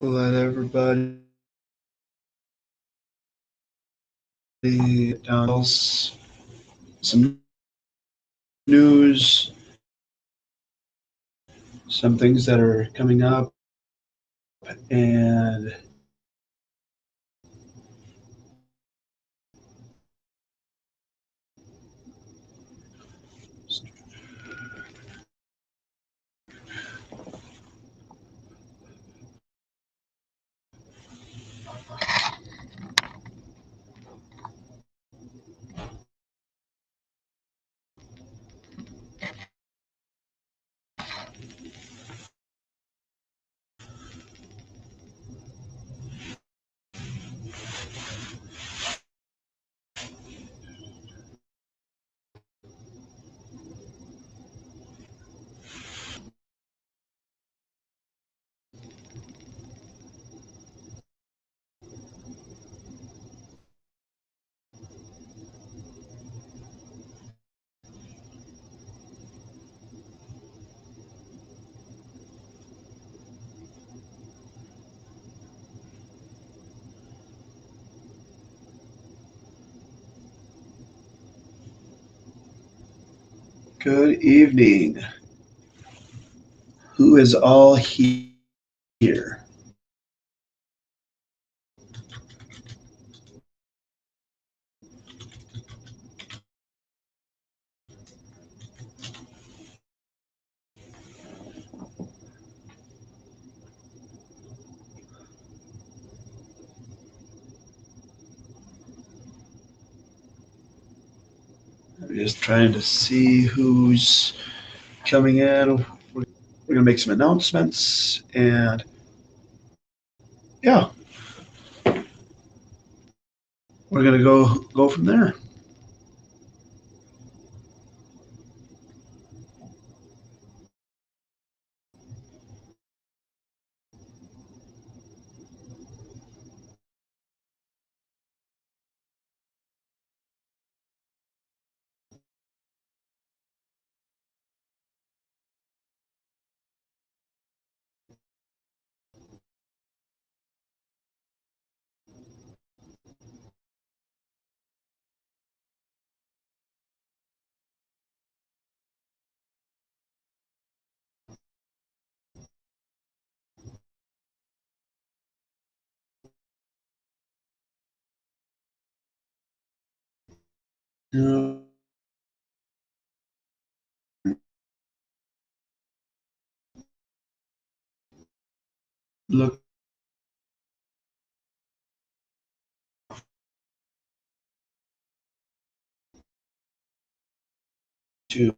Let everybody down some news, some things that are coming up, and good evening. Who is all here? I'm just trying to see who's coming in. We're gonna make some announcements, and yeah, we're gonna go from there. Uh, Look to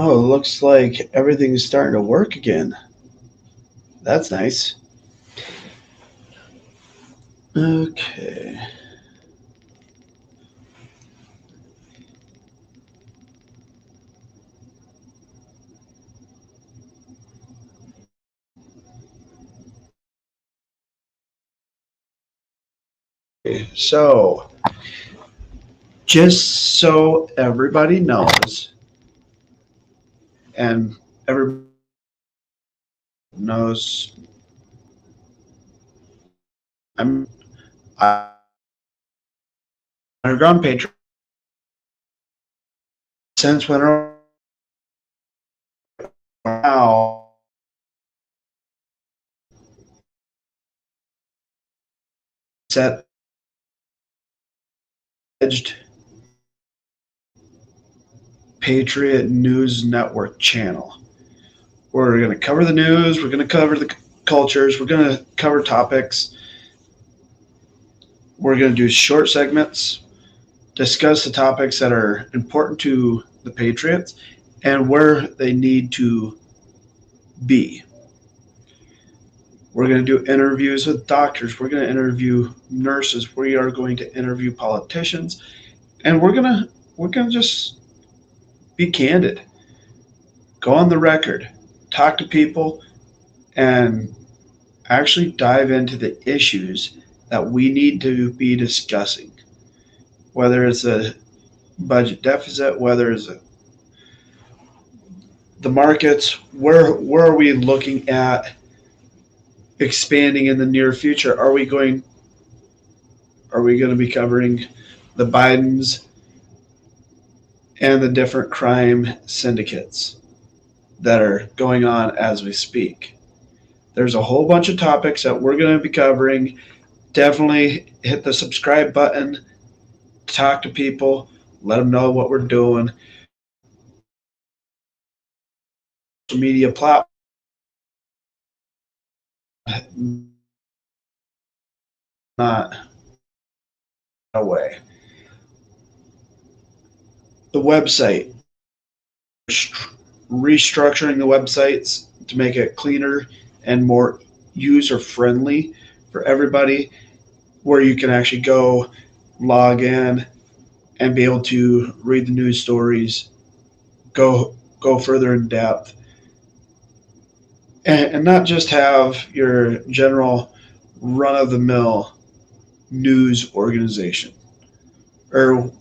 Oh, it looks like everything's starting to work again. That's nice. Okay. So, just so everybody knows, and everybody knows, I'm underground Patriot. Since when are now set edged Patriot News Network channel. We're going to cover the news. We're going to cover the cultures. We're going to cover topics. We're going to do short segments, discuss the topics that are important to the Patriots and where they need to be. We're going to do interviews with doctors. We're going to interview nurses. We are going to interview politicians, and we're going to just be candid. Go on the record, talk to people, and actually dive into the issues that we need to be discussing. Whether it's a budget deficit, whether it's the markets, where are we looking at expanding in the near future? Are we going to be covering the Bidens and the different crime syndicates that are going on as we speak? There's a whole bunch of topics that we're going to be covering. Definitely hit the subscribe button, talk to people, let them know what we're doing. Social media platform, not away. The website, restructuring the websites to make it cleaner and more user friendly for everybody, where you can actually go log in and be able to read the news stories, go further in depth, and not just have your general run of the mill news organization, or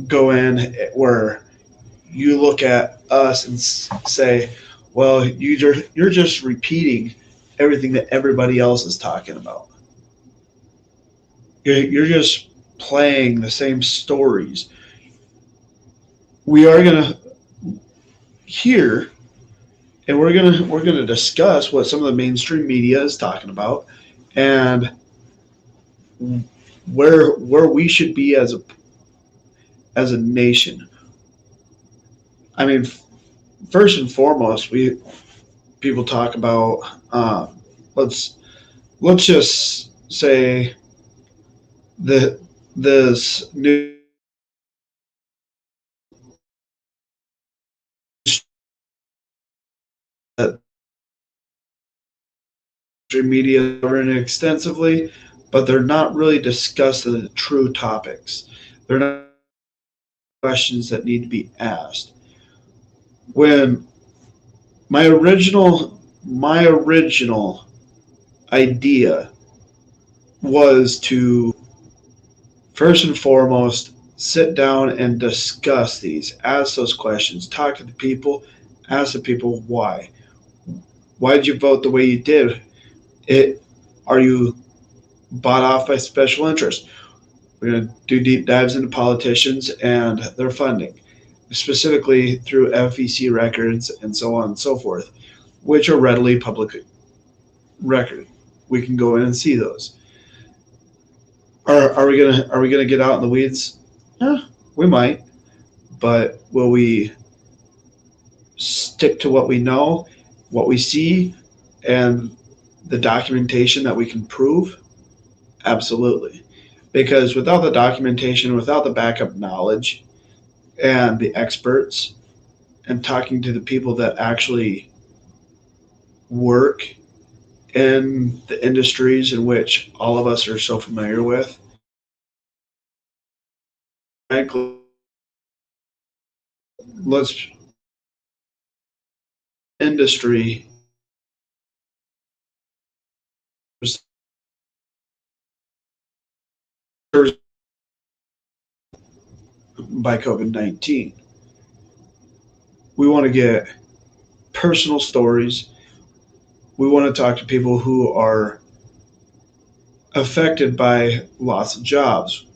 go in where you look at us and say, well, you're just repeating everything that everybody else is talking about. You're just playing the same stories. We are gonna hear, and we're gonna discuss what some of the mainstream media is talking about, and where we should be as a nation. I mean, first and foremost, we people talk about let's let's just say that this new that media covering extensively, but they're not really discussing the true topics. They're not questions that need to be asked. When my original idea was to first and foremost sit down and discuss these, ask those questions, talk to the people, ask the people why. Why did you vote the way you did? It Are you bought off by special interest? We're going to do deep dives into politicians and their funding, specifically through FEC records and so on and so forth, which are readily public record. We can go in and see those. Are we gonna get out in the weeds? Yeah, we might, but will we stick to what we know, what we see, and the documentation that we can prove? Absolutely. Because without the documentation, without the backup knowledge and the experts, and talking to the people that actually work in the industries in which all of us are so familiar with, frankly, let's industry by COVID-19. We want to get personal stories. We want to talk to people who are affected by loss of jobs,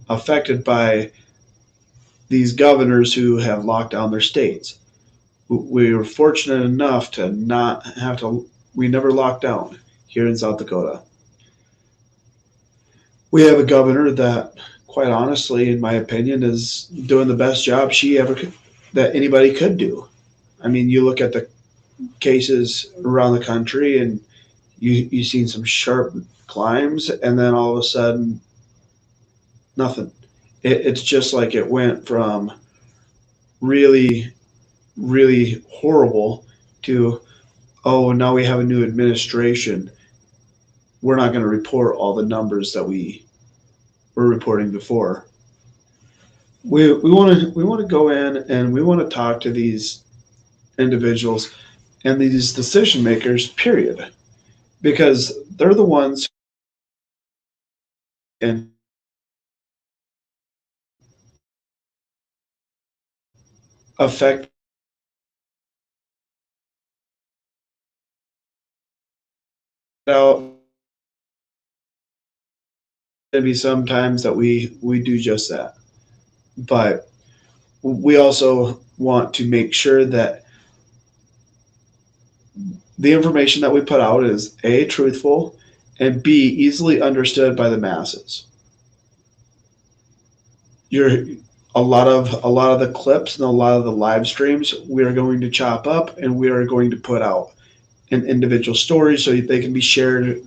affected by these governors who have locked down their states. We were fortunate enough to not have to, we never locked down here in South Dakota. We have a governor that, quite honestly, in my opinion, is doing the best job she ever could, that anybody could do. I mean, you look at the cases around the country, and you've seen some sharp climbs, and then all of a sudden, nothing. It's just like it went from really, really horrible to, oh, now we have a new administration. We're not going to report all the numbers that we were reporting before. We want to go in and we want to talk to these individuals and these decision makers, period, because they're the ones and affect out. Maybe sometimes that we do just that, but we also want to make sure that the information that we put out is A, truthful, and B, easily understood by the masses. You're a lot of the clips and a lot of the live streams we are going to chop up and we are going to put out in individual stories so they can be shared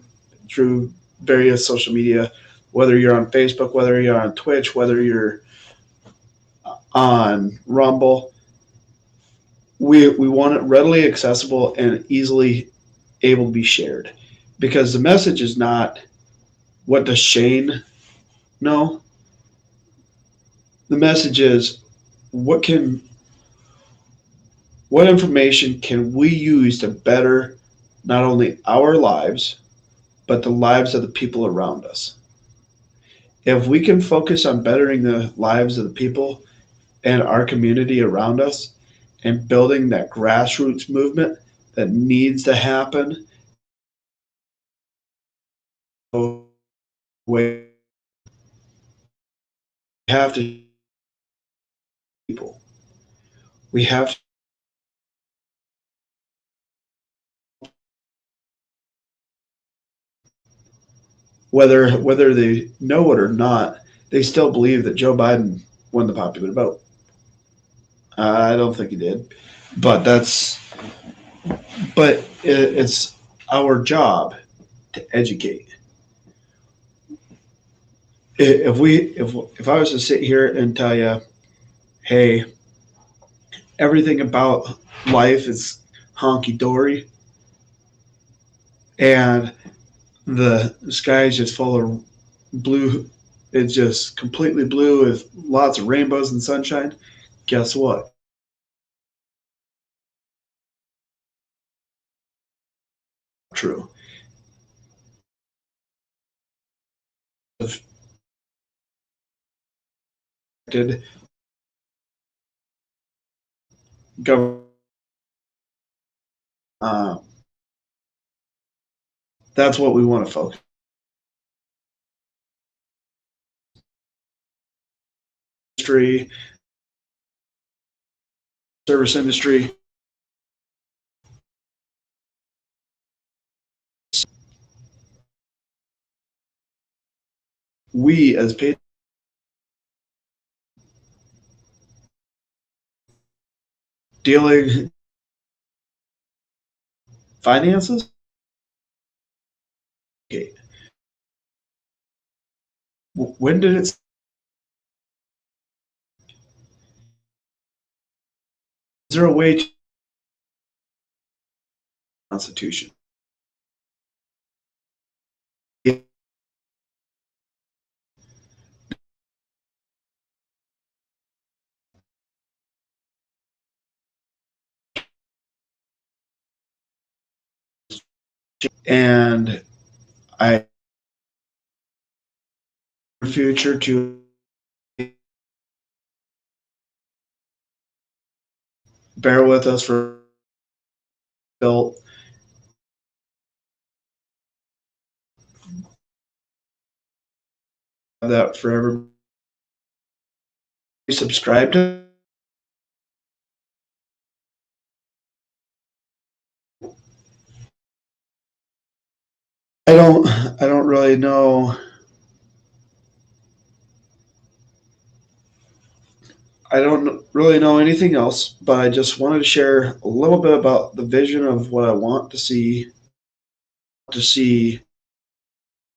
through various social media, whether you're on Facebook, whether you're on Twitch, whether you're on Rumble. We want it readily accessible and easily able to be shared, because the message is not what does Shane know. The message is what can what information can we use to better not only our lives but the lives of the people around us. If we can focus on bettering the lives of the people and our community around us and building that grassroots movement that needs to happen, we have to people. We have to, whether they know it or not, they still believe that Joe Biden won the popular vote. I don't think he did, but it's our job to educate. If I was to sit here and tell you, hey, everything about life is honky dory, and the sky is just full of blue, it's just completely blue with lots of rainbows and sunshine. Guess what? True. Did government? Uh, that's what we want to focus. Industry, service industry. We as dealing finances. Okay. When did it? Is there a way to Constitution? And I future to bear with us for built that forever. Subscribe to. I don't really know. I don't really know anything else, but I just wanted to share a little bit about the vision of what I want to see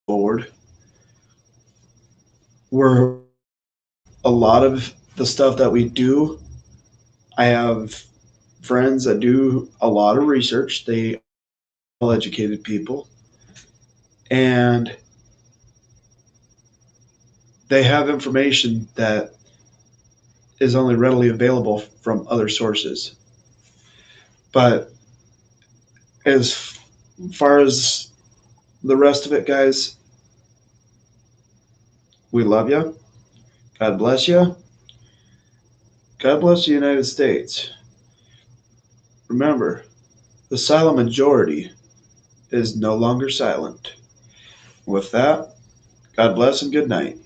forward. Where a lot of the stuff that we do, I have friends that do a lot of research. They are well educated people, and they have information that is only readily available from other sources. But as far as the rest of it, guys, we love you. God bless you. God bless the United States. Remember, the silent majority is no longer silent. With that, God bless and good night.